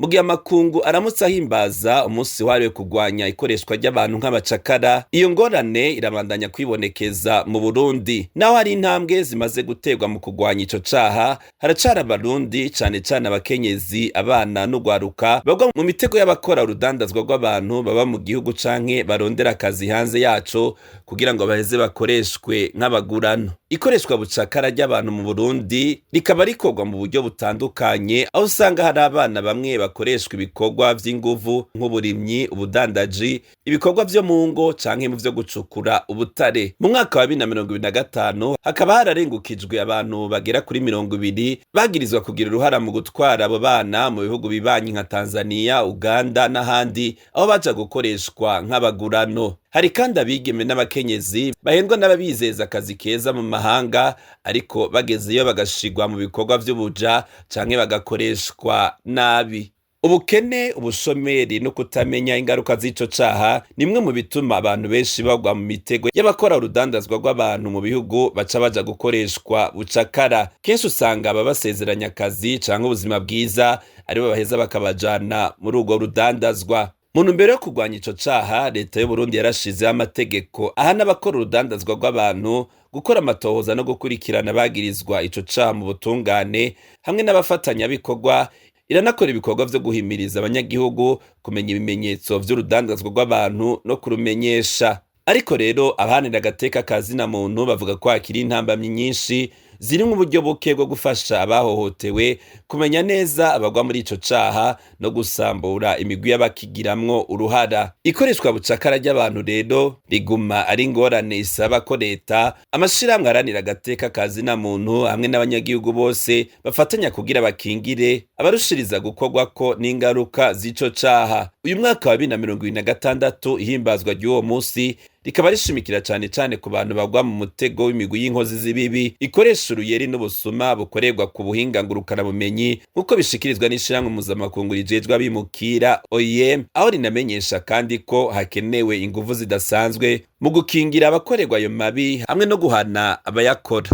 Mu gihe amakungu aramutse ahimbaza umunsi wahariwe kurwanya ikoreshwa ry'abantu nk'abacakara, iyo ngorane irabandanya kwibonekeza mu Burundi. Naho hari intambwe zimaze guterwa mu kurwanya ico caha, haracara abarundi cane cane abakenyezi, abana n'ugwaruka bagwa mu mitego y'abakora urudandazwa rw'abantu baba mu gihugu canke barondera akazi hanze yaco kugira ngo baheze bakoreshwe nk'abagurano. Ikoreshwa bucakara ry'abantu mu Burundi rikaba rikorwa mu buryo butandukanye, aho usanga hari abana bamwe bakoreshwa ibikorwa vy'inguvu nk'uburimyi, ubudandaji, ibikorwa vyo mu ngo canke mu vyo gucukura ubutare. Mu mwaka wa 2025 hakaba hararengukijwe abantu bagera kuri 20 bagirizwa kugira uruhara mu gutwara abo bana mu bihugu bibanyi nka Tanzania, Uganda n'ahandi, aho baja gukoreshwa nk'abagurano. Hari kandi abigeme n'abakenyezi bahendwa n'ababizeza akazi keza mu mahanga, ariko bagezeyo bagashigwa mu bikorwa vy'ubuja canke bagakoreshwa nabi. Ubukene, ubushomeri no kutamenya ingaruka z'ico caha nimwe mu bituma abantu benshi bagwa mu mitego y'abakora urudandazwa rw'abantu mu bihugu baca baja gukoreshwa bucakara. Kenshi usanga babasezeranya akazi canke ubuzima bwiza, aribo baheza bakabajana muri urwo rudandazwa. Mu ntumbero yo kurwanya ico caha, leta y'u Burundi yarashizeho amategeko ahana abakora urudandazwa rw'abantu gukora amatohoza no gukurikirana bagirizwa ico caha mu butungane, hamwe n'abafatanyabikorwa. Iranakora ibikorwa vyo guhimiriza abanyagihugu kumenya ibimenyetso vy'urudandazwa rw'abantu no kurumenyesha. Ariko rero abahanira agateka ka zina muntu bavuga ko hakiri intambamyi nyinshi ziri mu buryo buke bwo gufasha abahohotewe kumenya neza abagwa muri ico caha no gusambura imigwi y'abakigiramwo uruhara. Ikoreshwa bucakara ry'abantu rero riguma ari ingorane isaba ko leta, amashirahamwe aharanira agateka ka zina muntu hamwe n'abanyagihugu bose bafatanya kugira bakingire abarushiriza gukorwako n'ingaruka z'ico caha. Uyu mwaka wa 2026 ihimbazwa ry'uwo munsi rikaba rishimikira cane cane ku bantu bagwa mu mutego w'imigwi y'inkozi z'ibibi ikoresha uruyeri n'ubusuma bukorerwa ku buhinga ngurukana bumenyi, nk'uko bishikirizwa n'ishirahamwe Mpuzamakungu rijejwe abimukira OIM, aho rinamenyesha kandi ko hakenewe inguvu zidasanzwe mu gukingira abakorerwa ayo mabi hamwe no guhana abayakora.